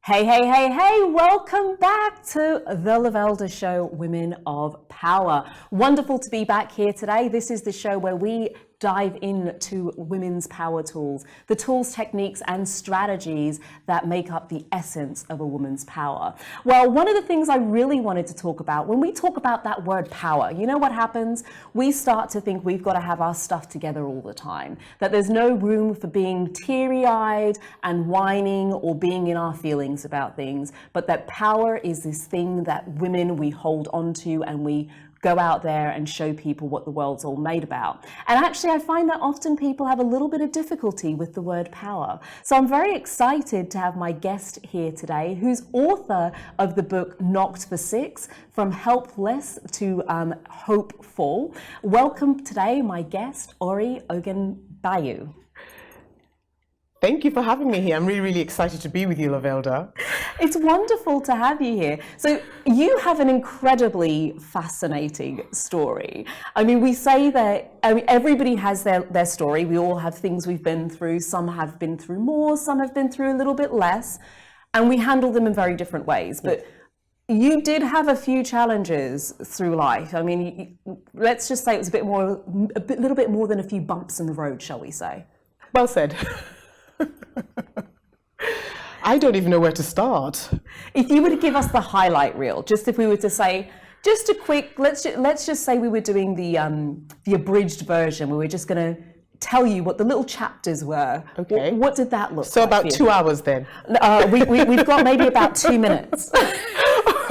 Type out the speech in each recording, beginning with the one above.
Hey, hey, hey, hey, welcome back to the Lovelda Show, Women of Power. Wonderful to be back here today. This is the show where we dive into women's power tools, the tools, techniques, and strategies that make up the essence of a woman's power. Well, one of the things I really wanted to talk about, when we talk about that word power, you know what happens? We start to think we've got to have our stuff together all the time, that there's no room for being teary-eyed and whining or being in our feelings about things, but that power is this thing that women, we hold on to and we go out there and show people what the world's all made about. And actually, I find that often people have a little bit of difficulty with the word power. So I'm very excited to have my guest here today, who's author of the book Knocked for Six, From Helpless to Hopeful. Welcome today, my guest, Ore Ogungbayi. Thank you for having me here. I'm really, really excited to be with you, Lovelda. It's wonderful to have you here. So you have an incredibly fascinating story. I mean, we say that everybody has their story. We all have things we've been through. Some have been through more, some have been through a little bit less, and we handle them in very different ways. But you did have a few challenges through life. I mean, let's just say it was a little bit more than a few bumps in the road, shall we say? Well said. I don't even know where to start. If you were to give us the highlight reel, just if we were to say, just a quick, let's just say we were doing the abridged version, where we're just going to tell you what the little chapters were. Okay. What did that look like? So about 2 hours then? We've got maybe about 2 minutes.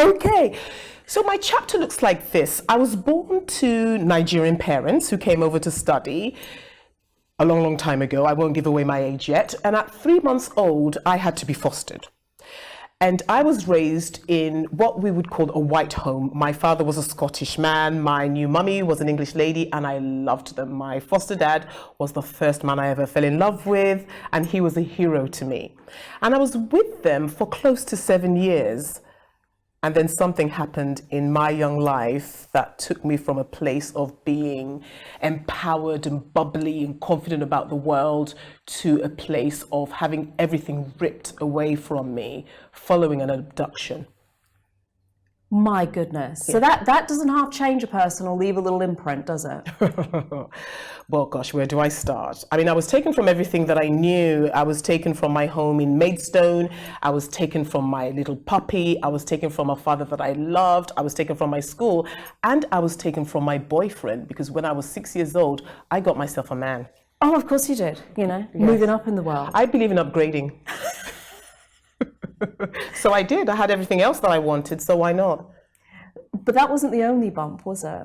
Okay. So my chapter looks like this. I was born to Nigerian parents who came over to study a long, long time ago. I won't give away my age yet. And at 3 months old, I had to be fostered. And I was raised in what we would call a white home. My father was a Scottish man. My new mummy was an English lady, and I loved them. My foster dad was the first man I ever fell in love with, and he was a hero to me. And I was with them for close to 7 years. And then something happened in my young life that took me from a place of being empowered and bubbly and confident about the world to a place of having everything ripped away from me following an abduction. My goodness. Yeah. So that doesn't half change a person or leave a little imprint, does it? Well, gosh, where do I start? I mean, I was taken from everything that I knew. I was taken from my home in Maidstone. I was taken from my little puppy. I was taken from a father that I loved. I was taken from my school. And I was taken from my boyfriend, because when I was 6 years old, I got myself a man. Oh, of course you did. You know, yes. Moving up in the world. I believe in upgrading. So I did. I had everything else that I wanted, so why not? But that wasn't the only bump, was it?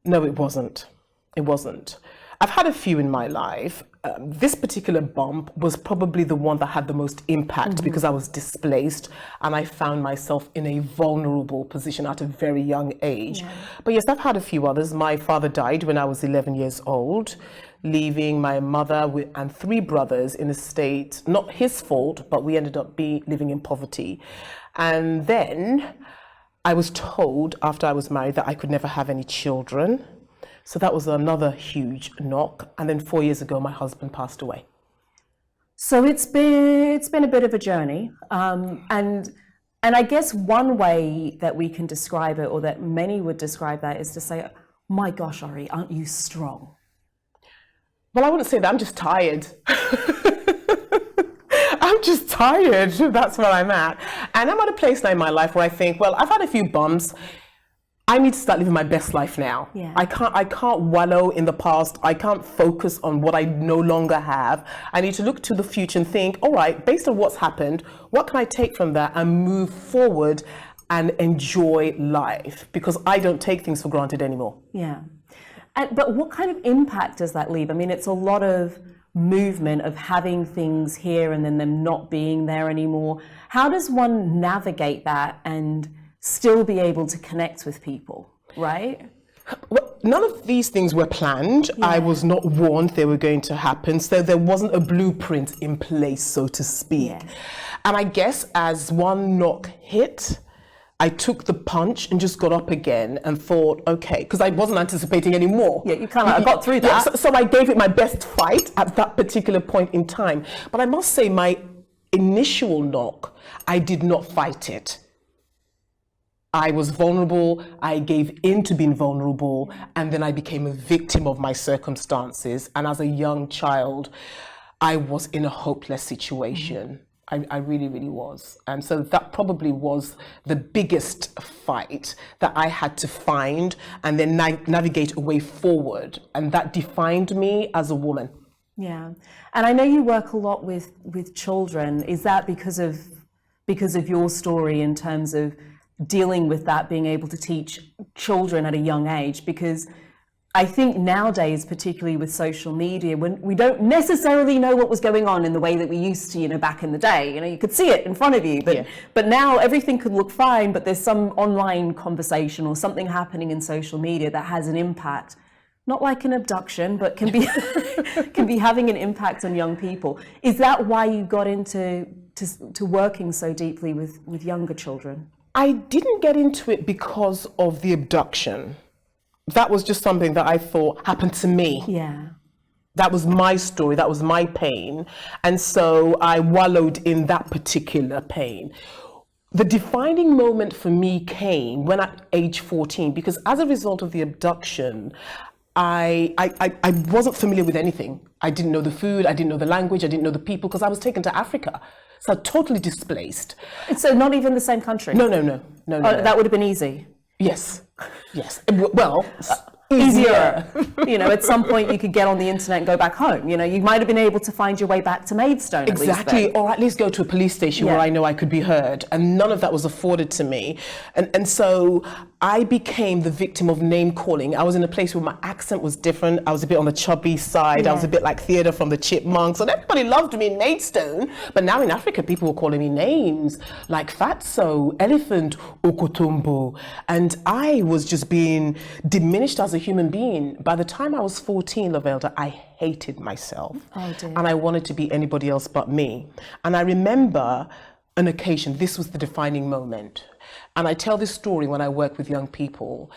No, it wasn't. It wasn't. I've had a few in my life. This particular bump was probably the one that had the most impact because I was displaced and I found myself in a vulnerable position at a very young age. Yeah. But yes, I've had a few others. My father died when I was 11 years old, leaving my mother and 3 brothers in a state, not his fault, but we ended up living in poverty. And then I was told after I was married that I could never have any children. So that was another huge knock. And then 4 years ago, my husband passed away. So it's been a bit of a journey. And I guess one way that we can describe it, or that many would describe that, is to say, my gosh, Ore, aren't you strong? Well, I wouldn't say that. I'm just tired. I'm just tired. That's where I'm at. And I'm at a place now in my life where I think, well, I've had a few bumps. I need to start living my best life now. Yeah. I can't wallow in the past. I can't focus on what I no longer have. I need to look to the future and think, all right, based on what's happened, what can I take from that and move forward and enjoy life? Because I don't take things for granted anymore. Yeah. But what kind of impact does that leave? I mean, it's a lot of movement of having things here and then them not being there anymore. How does one navigate that and still be able to connect with people, right? Well, none of these things were planned. Yeah. I was not warned they were going to happen. So there wasn't a blueprint in place, so to speak. Yeah. And I guess as one knock hit, I took the punch and just got up again and thought, okay, because I wasn't anticipating any more. Yeah, you kind of got through that. Yeah, so I gave it my best fight at that particular point in time. But I must say my initial knock, I did not fight it. I was vulnerable, I gave in to being vulnerable, and then I became a victim of my circumstances. And as a young child, I was in a hopeless situation. I really, really was. And so that probably was the biggest fight that I had to find and then navigate a way forward. And that defined me as a woman. Yeah. And I know you work a lot with children. Is that because of your story in terms of dealing with that, being able to teach children at a young age? Because I think nowadays, particularly with social media, when we don't necessarily know what was going on in the way that we used to, back in the day, you could see it in front of you, but now everything could look fine, but there's some online conversation or something happening in social media that has an impact, not like an abduction, but can be having an impact on young people. Is that why you got into working so deeply with younger children? I didn't get into it because of the abduction. That was just something that I thought happened to me. Yeah. That was my story, that was my pain. And so I wallowed in that particular pain. The defining moment for me came when at age 14, because as a result of the abduction, I wasn't familiar with anything. I didn't know the food, I didn't know the language, I didn't know the people, because I was taken to Africa. So totally displaced. So not even the same country? No. That would have been easy. Yes. Well, easier. At some point you could get on the internet and go back home. You might have been able to find your way back to Maidstone. Exactly, or at least go to a police station where I know I could be heard. And none of that was afforded to me. And so I became the victim of name calling. I was in a place where my accent was different. I was a bit on the chubby side. Yeah. I was a bit like Theatre from the Chipmunks. And everybody loved me in Maidstone. But now in Africa, people were calling me names like Fatso, Elephant, Okotombo. And I was just being diminished as a human being. By the time I was 14, Lovelda, I hated myself. Oh, dear. And I wanted to be anybody else but me. And I remember an occasion, this was the defining moment. And I tell this story when I work with young people.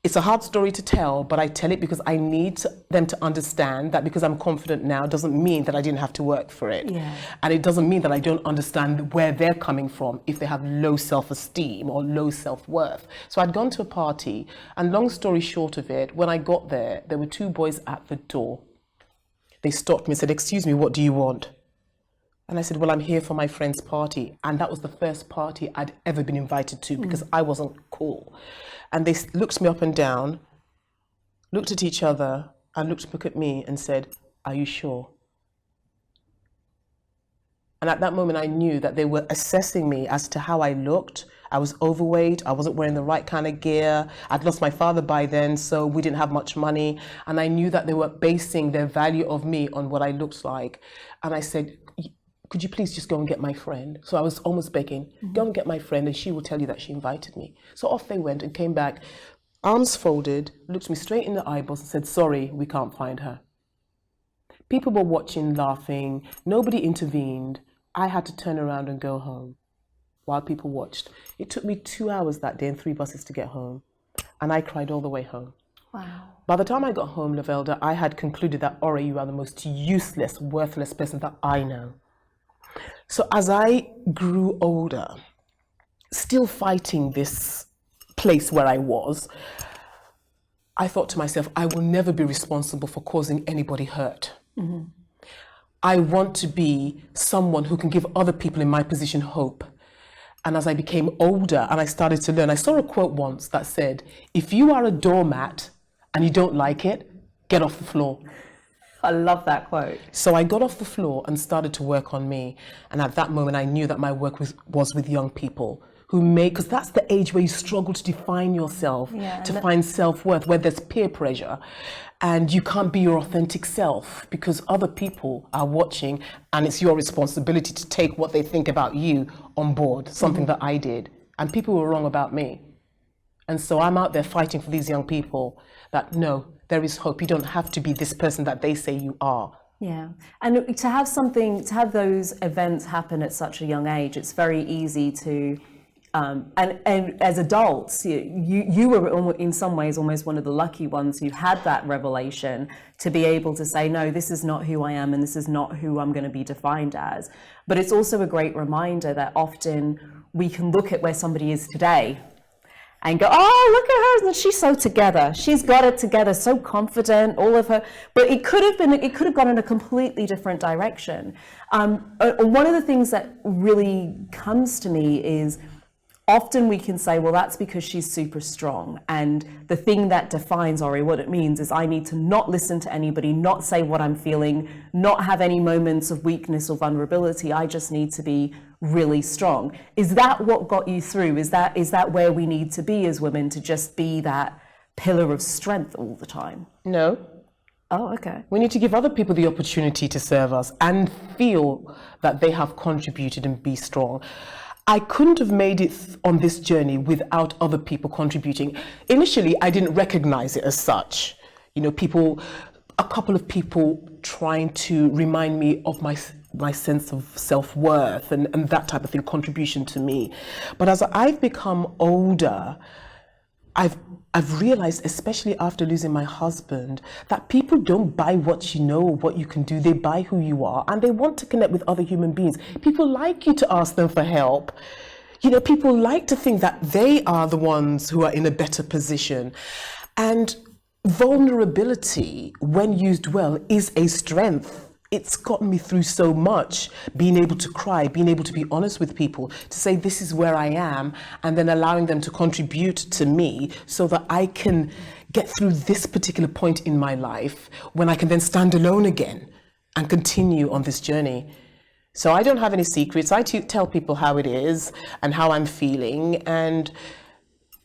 It's a hard story to tell, but I tell it because I need them to understand that because I'm confident now doesn't mean that I didn't have to work for it. Yeah. And it doesn't mean that I don't understand where they're coming from if they have low self-esteem or low self-worth. So I'd gone to a party, and long story short of it, when I got there were two boys at the door. They stopped me and said, "Excuse me, what do you want?" And I said, "Well, I'm here for my friend's party." And that was the first party I'd ever been invited to because I wasn't cool. And they looked me up and down, looked at each other, and looked back at me and said, "Are you sure?" And at that moment, I knew that they were assessing me as to how I looked. I was overweight. I wasn't wearing the right kind of gear. I'd lost my father by then, so we didn't have much money. And I knew that they were basing their value of me on what I looked like. And I said, "Could you please just go and get my friend?" So I was almost begging, "Go and get my friend and she will tell you that she invited me." So off they went and came back, arms folded, looked me straight in the eyeballs and said, "Sorry, we can't find her." People were watching, laughing. Nobody intervened. I had to turn around and go home while people watched. It took me 2 hours that day and 3 buses to get home. And I cried all the way home. Wow. By the time I got home, Lovelda, I had concluded that, Ore, you are the most useless, worthless person that I know. So as I grew older, still fighting this place where I was, I thought to myself, I will never be responsible for causing anybody hurt. Mm-hmm. I want to be someone who can give other people in my position hope. And as I became older and I started to learn, I saw a quote once that said, "If you are a doormat and you don't like it, get off the floor." I love that quote. So I got off the floor and started to work on me. And at that moment, I knew that my work was with young people who because that's the age where you struggle to define yourself, to find self-worth, where there's peer pressure. And you can't be your authentic self because other people are watching and it's your responsibility to take what they think about you on board, something that I did. And people were wrong about me. And so I'm out there fighting for these young people that no, there is hope. You don't have to be this person that they say you are. Yeah. And to have those events happen at such a young age, it's very easy to And as adults, you were in some ways almost one of the lucky ones who had that revelation to be able to say, no, this is not who I am and this is not who I'm going to be defined as. But it's also a great reminder that often we can look at where somebody is today and go, oh, look at her, she's so together. She's got it together, so confident, all of her. But it could have gone in a completely different direction. One of the things that really comes to me is often we can say, well, that's because she's super strong. And the thing that defines Ore, what it means is I need to not listen to anybody, not say what I'm feeling, not have any moments of weakness or vulnerability. I just need to be really strong. Is that what got you through? Is that where we need to be as women, to just be that pillar of strength all the time? No. Oh, okay. We need to give other people the opportunity to serve us and feel that they have contributed and be strong. I couldn't have made it on this journey without other people contributing. Initially, I didn't recognize it as such. You know, a couple of people trying to remind me of my sense of self-worth and that type of thing, contribution to me. But as I've become older, I've realized, especially after losing my husband, that people don't buy what you know or what you can do. They buy who you are, and they want to connect with other human beings. People like you to ask them for help. You know, people like to think that they are the ones who are in a better position. And vulnerability, when used well, is a strength. It's gotten me through so much, being able to cry, being able to be honest with people, to say this is where I am, and then allowing them to contribute to me so that I can get through this particular point in my life when I can then stand alone again and continue on this journey. So I don't have any secrets. I tell people how it is and how I'm feeling, and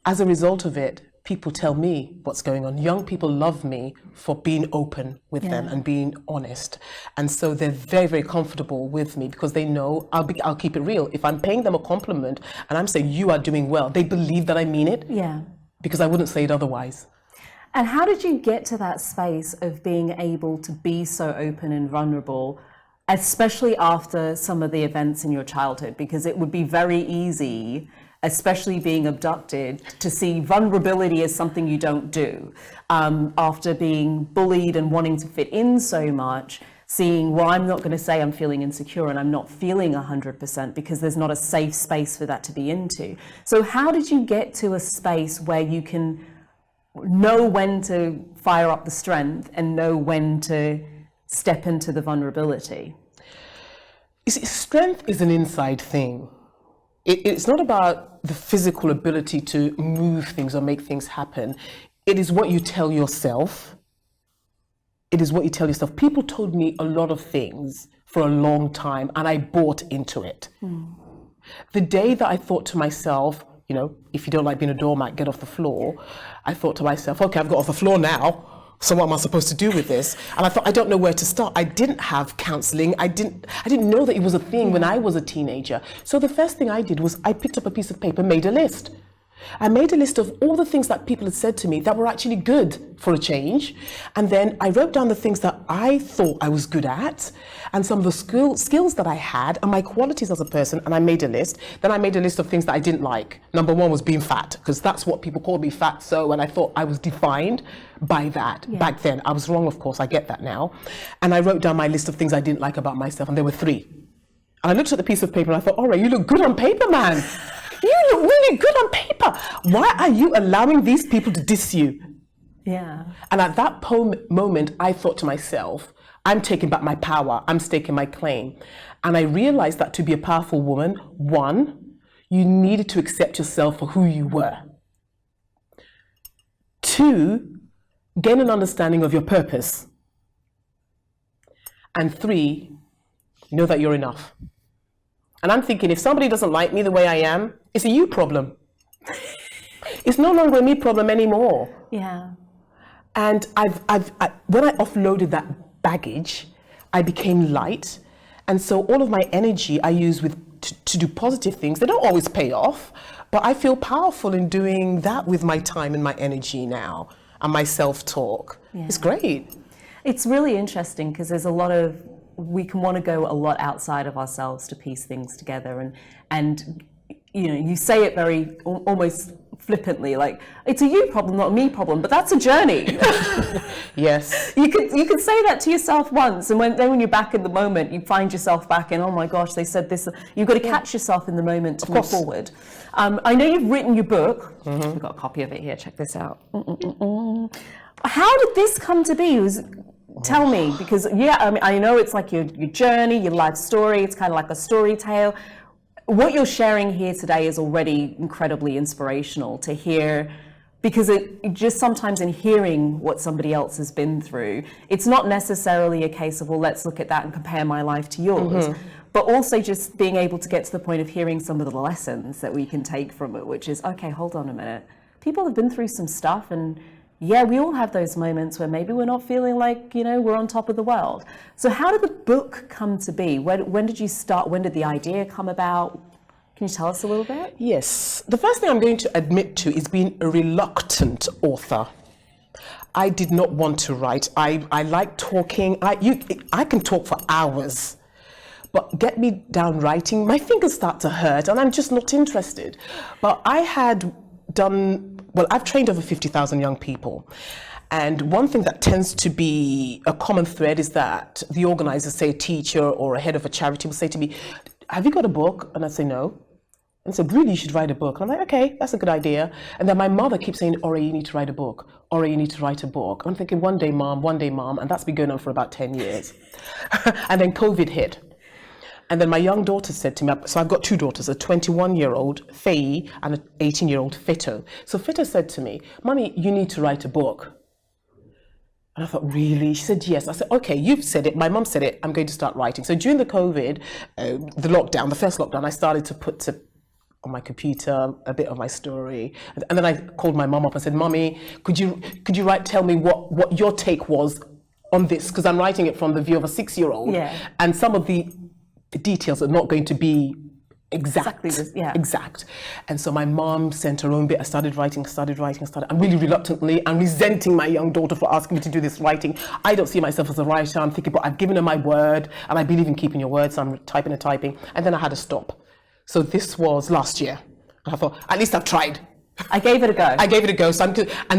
as a result of it, people tell me what's going on. Young people love me for being open with them and being honest. And so they're very, very comfortable with me because they know I'll keep it real. If I'm paying them a compliment and I'm saying you are doing well, they believe that I mean it. Yeah. Because I wouldn't say it otherwise. And how did you get to that space of being able to be so open and vulnerable, especially after some of the events in your childhood? Because it would be very easy, especially being abducted, to see vulnerability as something you don't do. After being bullied and wanting to fit in so much, seeing, well, I'm not going to say I'm feeling insecure and I'm not feeling 100% because there's not a safe space for that to be into. So how did you get to a space where you can know when to fire up the strength and know when to step into the vulnerability? You see, strength is an inside thing. It's not about the physical ability to move things or make things happen. It is what you tell yourself. It is what you tell yourself. People told me a lot of things for a long time, and I bought into it. The day that I thought to myself, you know, if you don't like being a doormat, get off the floor, I thought to myself, okay, I've got off the floor now. So what am I supposed to do with this? And I thought, I don't know where to start. I didn't have counseling. I didn't know that it was a thing when I was a teenager. So the first thing I did was I picked up a piece of paper, made a list. I made a list of all the things that people had said to me that were actually good for a change. And then I wrote down the things that I thought I was good at and some of the skills that I had and my qualities as a person, and I made a list. Then I made a list of things that I didn't like. Number one was being fat, because that's what people called me, fat. So when I thought I was defined by that back then, I was wrong, of course, I get that now. And I wrote down my list of things I didn't like about myself, and there were 3. And I looked at the piece of paper and I thought, all right, you look good on paper, man. You look really good on paper. Why are you allowing these people to diss you? Yeah. And at that moment, I thought to myself, I'm taking back my power. I'm staking my claim. And I realized that to be a powerful woman, 1, you needed to accept yourself for who you were. 2, gain an understanding of your purpose. And 3, know that you're enough. And I'm thinking, if somebody doesn't like me the way I am, it's a you problem. It's no longer a me problem anymore. Yeah. And when I offloaded that baggage, I became light. And so all of my energy I use to do positive things. They don't always pay off, but I feel powerful in doing that with my time and my energy now and my self-talk. Yeah. It's great. It's really interesting because there's a lot of, we can want to go a lot outside of ourselves to piece things together. And you say it very almost flippantly, like it's a you problem, not a me problem, but that's a journey. Yes. You could say that to yourself once, and when you're back in the moment, you find yourself back in, oh my gosh, they said this. You've got to catch yourself in the moment to move forward. I know you've written your book. We've got a copy of it here. Check this out. How did this come to be? Tell me, because I know it's like your journey, your life story. It's kind of like a story tale. What you're sharing here today is already incredibly inspirational to hear, because it just sometimes in hearing what somebody else has been through, it's not necessarily a case of, well, let's look at that and compare my life to yours, but also just being able to get to the point of hearing some of the lessons that we can take from it, which is, okay, hold on a minute. People have been through some stuff, and yeah, we all have those moments where maybe we're not feeling like, we're on top of the world. So how did the book come to be? When did you start? When did the idea come about? Can you tell us a little bit? Yes. The first thing I'm going to admit to is being a reluctant author. I did not want to write. I like talking. I can talk for hours. But get me down writing, my fingers start to hurt, and I'm just not interested. But I've trained over 50,000 young people. And one thing that tends to be a common thread is that the organizers, say a teacher or a head of a charity, will say to me, have you got a book? And I say, no. And so, really, you should write a book. And I'm like, okay, that's a good idea. And then my mother keeps saying, Ore, you need to write a book. Ore, you need to write a book. I'm thinking, one day, mom. And that's been going on for about 10 years. And then COVID hit. And then my young daughter said to me, so I've got two daughters, a 21-year-old, Faye, and an 18-year-old, Fito. So Fito said to me, Mommy, you need to write a book. And I thought, really? She said, yes. I said, okay, you've said it. My mum said it. I'm going to start writing. So during the COVID, the first lockdown, I started to put on my computer a bit of my story. And then I called my mum up and said, Mommy, could you tell me what your take was on this? Because I'm writing it from the view of a 6-year-old. Yeah. And some of the details are not going to be exactly exact. And so my mom sent her own bit. I started writing. I'm really reluctantly and resenting my young daughter for asking me to do this writing. I don't see myself as a writer. I'm thinking, but I've given her my word, and I believe in keeping your word, so I'm typing. And then I had to stop. So this was last year. And I thought, at least I've tried. I gave it a go. So and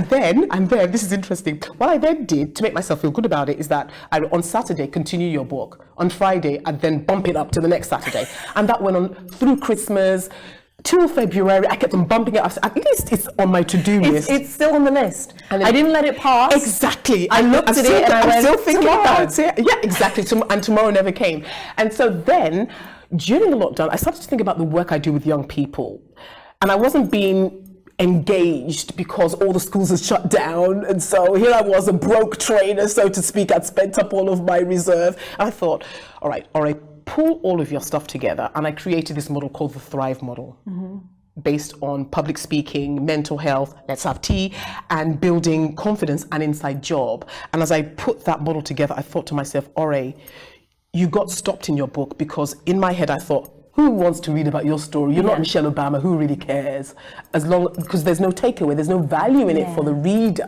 then this is interesting. What I then did to make myself feel good about it is that on Saturday, continue your book. On Friday, I'd then bump it up to the next Saturday. And that went on through Christmas till February. I kept on bumping it up. At least it's on my to-do list. It's still on the list. And I didn't let it pass. Exactly. I looked at it and I went, still thinking about it. Yeah, exactly. And tomorrow never came. And so then, during the lockdown, I started to think about the work I do with young people. And I wasn't being engaged because all the schools had shut down, and so here I was, a broke trainer, so to speak. I'd spent up all of my reserve, and I thought, all right, pull all of your stuff together. And I created this model called the Thrive model, based on public speaking, mental health, let's have tea, and building confidence and inside job. And as I put that model together, I thought to myself, Ore, you got stopped in your book, because in my head I thought, who wants to read about your story? You're not Michelle Obama. Who really cares? Because there's no takeaway, there's no value in it for the reader.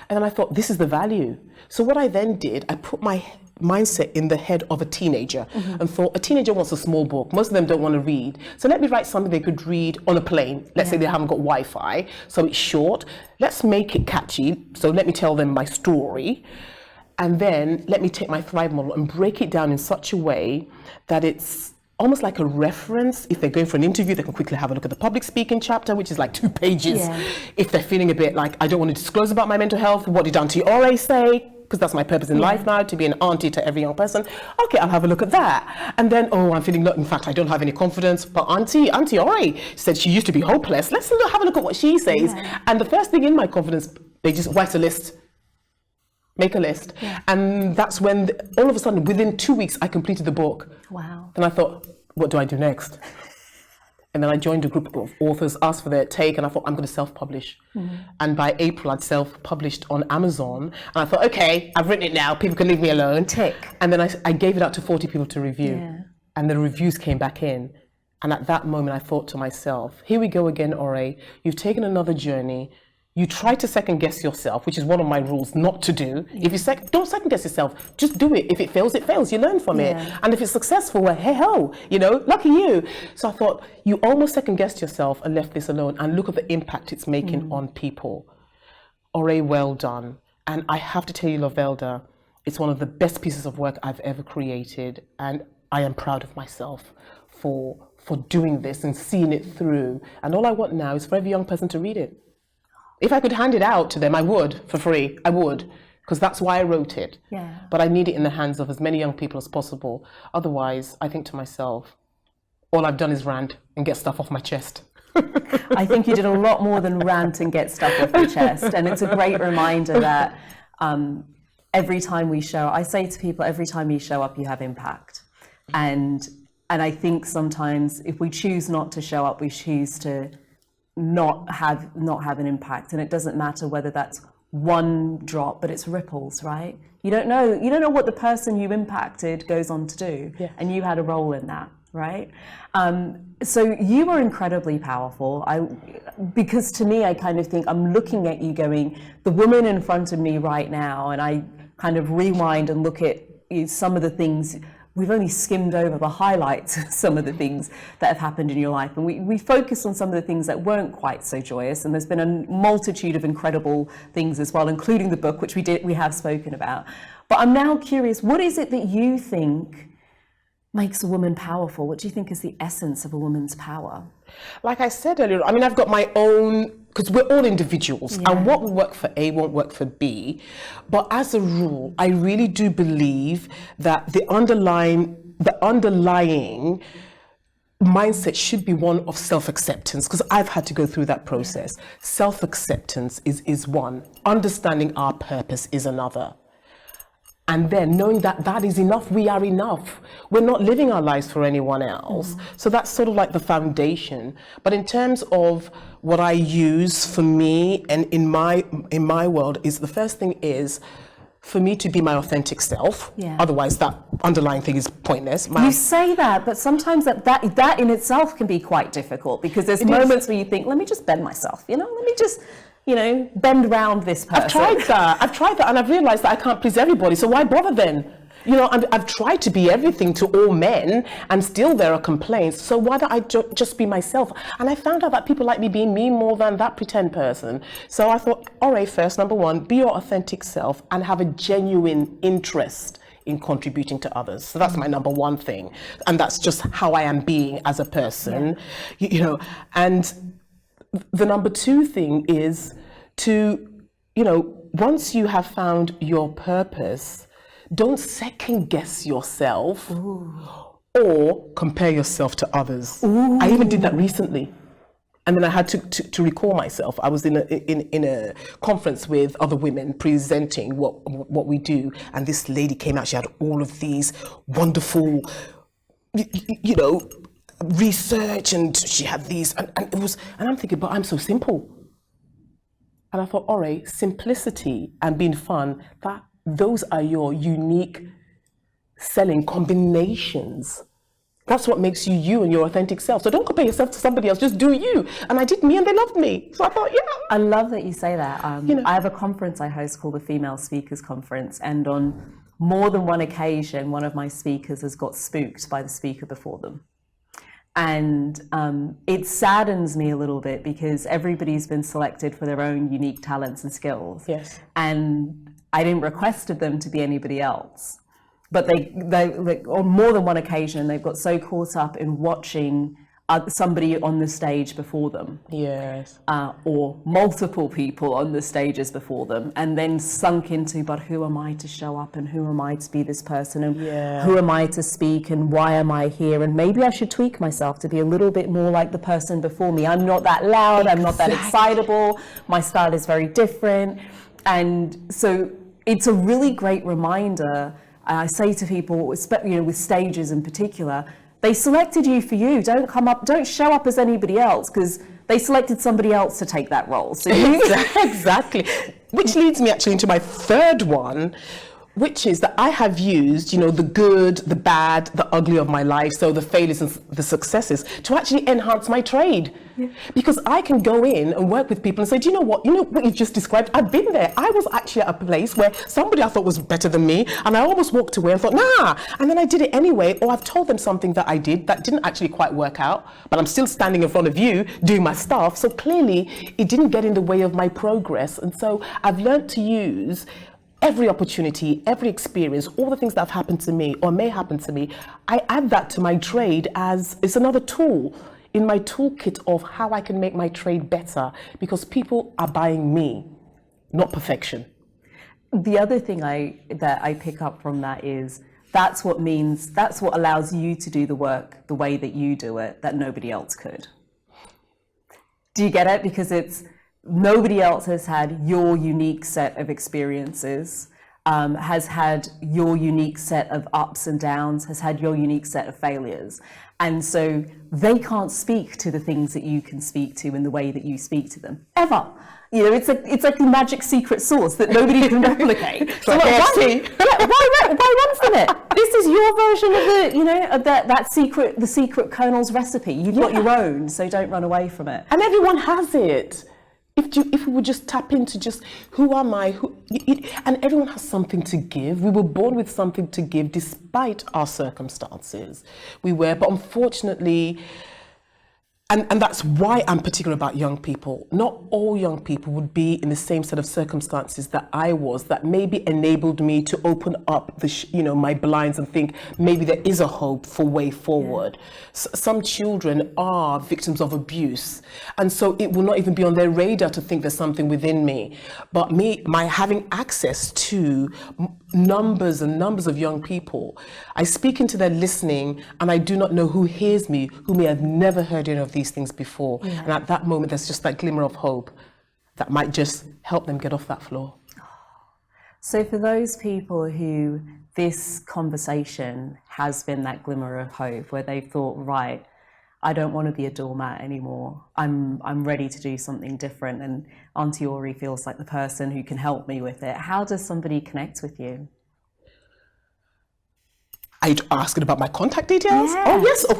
And then I thought, this is the value. So what I then did, I put my mindset in the head of a teenager and thought, a teenager wants a small book. Most of them don't want to read. So let me write something they could read on a plane. Let's say they haven't got Wi-Fi, so it's short. Let's make it catchy. So let me tell them my story. And then let me take my Thrive model and break it down in such a way that it's almost like a reference. If they're going for an interview, they can quickly have a look at the public speaking chapter, which is like 2 pages. Yeah. If they're feeling a bit like, I don't want to disclose about my mental health, what did Auntie Ore say? Because that's my purpose in life now, to be an auntie to every young person. Okay, I'll have a look at that. And then, I'm feeling, in fact, I don't have any confidence, but Auntie Ore said she used to be hopeless. Let's have a look at what she says. Yeah. And the first thing in my confidence, they just write a list. Make a list. Yeah. And that's when, all of a sudden, within 2 weeks, I completed the book. Wow. And I thought, what do I do next? And then I joined a group of authors, asked for their take, and I thought, I'm going to self-publish. And by April, I'd self-published on Amazon. And I thought, okay, I've written it now. People can leave me alone. Tick. And then I gave it out to 40 people to review. Yeah. And the reviews came back in. And at that moment, I thought to myself, here we go again, Ore. You've taken another journey. you try to second guess yourself, which is one of my rules not to do. If you don't second guess yourself, just do it. If it fails, it fails. You learn from it. And if it's successful, well, hey ho, you know, lucky you. So I thought, you almost second guessed yourself and left this alone, and look at the impact it's making on people. Ore, well done. And I have to tell you, Lovelda, it's one of the best pieces of work I've ever created, and I am proud of myself for doing this and seeing it through. And all I want now is for every young person to read it. If I could hand it out to them, I would, for free. I would, because that's why I wrote it. But I need it in the hands of as many young people as possible. Otherwise, I think to myself, all I've done is rant and get stuff off my chest. I think you did a lot more than rant and get stuff off your chest. And it's a great reminder that every time we show, I say to people, every time you show up, you have impact. And I think sometimes if we choose not to show up, we choose to not have an impact. And it doesn't matter whether that's one drop, but it's ripples, right? You don't know what the person you impacted goes on to do. And you had a role in that, right? So you were incredibly powerful. Because to me, I kind of think I'm looking at you going, the woman in front of me right now, and I kind of rewind and look at some of the things. We've only skimmed over the highlights of some of the things that have happened in your life. And we focused on some of the things that weren't quite so joyous. And there's been a multitude of incredible things as well, including the book, which we have spoken about. But I'm now curious, what is it that you think makes a woman powerful? What do you think is the essence of a woman's power? Like I said earlier, I mean, I've got my own, because we're all individuals, and what will work for A won't work for B. But as a rule, I really do believe that the underlying mindset should be one of self-acceptance, because I've had to go through that process. Self-acceptance is one. Understanding our purpose is another. And then knowing that that is enough, we are enough. We're not living our lives for anyone else. So that's sort of like the foundation. But in terms of what I use for me and in my world, is the first thing is for me to be my authentic self. Otherwise that underlying thing is pointless. You say that, but sometimes that in itself can be quite difficult, because there's moments where you think, let me just bend myself, let me just bend around this person. I've tried that and I've realized that I can't please everybody, so why bother then? I've tried to be everything to all men, and still there are complaints, so why don't I just be myself? And I found out that people like me being me more than that pretend person. So I thought, all right, first, number one, be your authentic self and have a genuine interest in contributing to others. So that's my number one thing. And that's just how I am being as a person, and the number two thing is to, once you have found your purpose, don't second guess yourself or compare yourself to others. I even did that recently. And then I had to recall myself. I was in a conference with other women presenting what we do. And this lady came out, she had all of these wonderful, research, and she had these, and I'm thinking, but I'm so simple. And I thought, all right, simplicity and being fun, those are your unique selling combinations. That's what makes you you and your authentic self. So don't compare yourself to somebody else, just do you. And I did me and they loved me. So I thought, I love that you say that. I have a conference I host called the Female Speakers Conference, and on more than one occasion, one of my speakers has got spooked by the speaker before them. And it saddens me a little bit, because everybody's been selected for their own unique talents and skills. And I didn't request of them to be anybody else. But they on more than one occasion, they've got so caught up in watching somebody on the stage before them, or multiple people on the stages before them, and then sunk into, but who am I to show up, and who am I to be this person, and who am I to speak, and why am I here, and maybe I should tweak myself to be a little bit more like the person before me. I'm not that loud, I'm not that excitable, my style is very different. And so it's a really great reminder. I say to people, with stages in particular, they selected you for you. Don't show up as anybody else, because they selected somebody else to take that role. So exactly. Which leads me actually into my third one, which is that I have used, the good, the bad, the ugly of my life, so the failures and the successes, to actually enhance my trade. Yeah. Because I can go in and work with people and say, do you know what you've just described? I've been there. I was actually at a place where somebody I thought was better than me, and I almost walked away and thought, nah, and then I did it anyway, or I've told them something that I did that didn't actually quite work out, but I'm still standing in front of you doing my stuff, so clearly it didn't get in the way of my progress. And so I've learned to use every opportunity, every experience, all the things that have happened to me or may happen to me, I add that to my trade as it's another tool in my toolkit of how I can make my trade better, because people are buying me, not perfection. The other thing that I pick up from that is that's what allows you to do the work the way that you do it, that nobody else could. Do you get it? Because nobody else has had your unique set of experiences, has had your unique set of ups and downs, has had your unique set of failures. And so they can't speak to the things that you can speak to in the way that you speak to them, ever. It's like the magic secret sauce that nobody can replicate. So like why run from it? This is your version of the secret Colonel's recipe. You've got your own, so don't run away from it. And everyone has it. If we would just tap into just who am I, and everyone has something to give. We were born with something to give despite our circumstances. But unfortunately, and that's why I'm particular about young people. Not all young people would be in the same set of circumstances that I was, that maybe enabled me to open up my blinds and think maybe there is a hope for way forward. Yeah. Some children are victims of abuse, and so it will not even be on their radar to think there's something within me. But my having access to numbers and numbers of young people, I speak into their listening, and I do not know who hears me, who may have never heard any of these things before. Yeah. And at that moment, there's just that glimmer of hope that might just help them get off that floor. So for those people who this conversation has been that glimmer of hope, where they've thought, right, I don't want to be a doormat anymore. I'm ready to do something different, and Auntie Ore feels like the person who can help me with it. How does somebody connect with you? Are you asking about my contact details? Yeah. Oh, yes. Oh,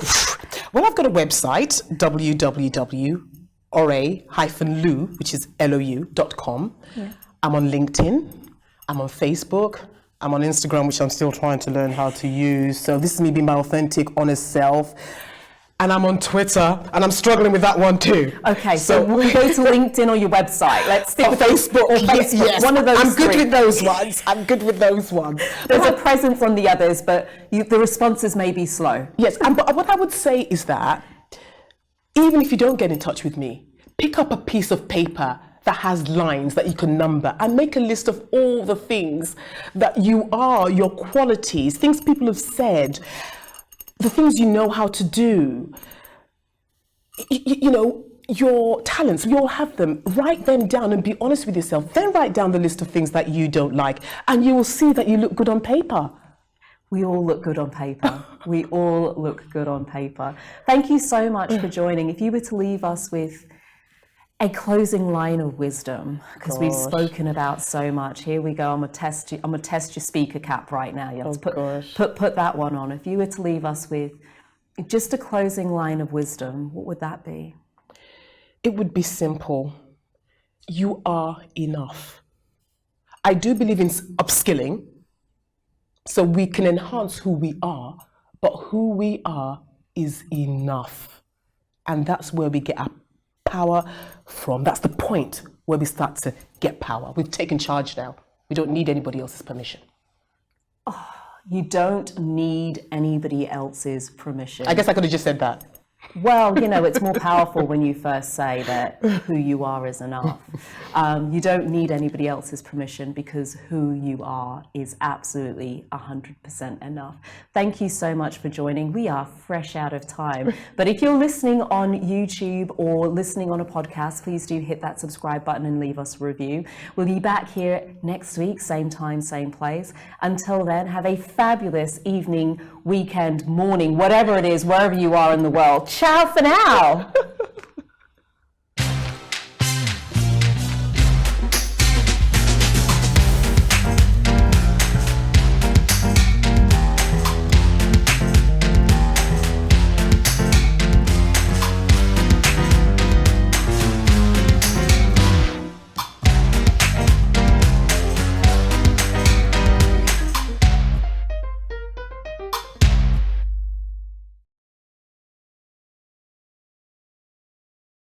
well, I've got a website, www.ore-lu, which is lou.com. Yeah. I'm on LinkedIn. I'm on Facebook. I'm on Instagram, which I'm still trying to learn how to use. So this is me being my authentic, honest self. And I'm on Twitter, and I'm struggling with that one too. Okay, so we'll go to LinkedIn or your website. Let's stick with Facebook. Yes, one of those. I'm good with those ones. There's a presence on the others, but the responses may be slow. Yes, but what I would say is that even if you don't get in touch with me, pick up a piece of paper that has lines that you can number and make a list of all the things that you are, your qualities, things people have said, the things you know how to do, your talents, we all have them. Write them down and be honest with yourself. Then write down the list of things that you don't like, and you will see that you look good on paper. We all look good on paper. We all look good on paper. Thank you so much for joining. If you were to leave us with a closing line of wisdom, because we've spoken about so much. Here we go. I'm gonna test your speaker cap right now. You have to put that one on. If you were to leave us with just a closing line of wisdom, what would that be? It would be simple. You are enough. I do believe in upskilling, so we can enhance who we are, but who we are is enough, and that's where we get our power from. That's the point where we start to get power. We've taken charge now. We don't need anybody else's permission. Oh, you don't need anybody else's permission. I guess I could have just said that. Well, it's more powerful when you first say that who you are is enough. You don't need anybody else's permission, because who you are is absolutely 100% enough. Thank you so much for joining. We are fresh out of time. But if you're listening on YouTube or listening on a podcast, please do hit that subscribe button and leave us a review. We'll be back here next week, same time, same place. Until then, have a fabulous evening, weekend, morning, whatever it is, wherever you are in the world. Ciao for now.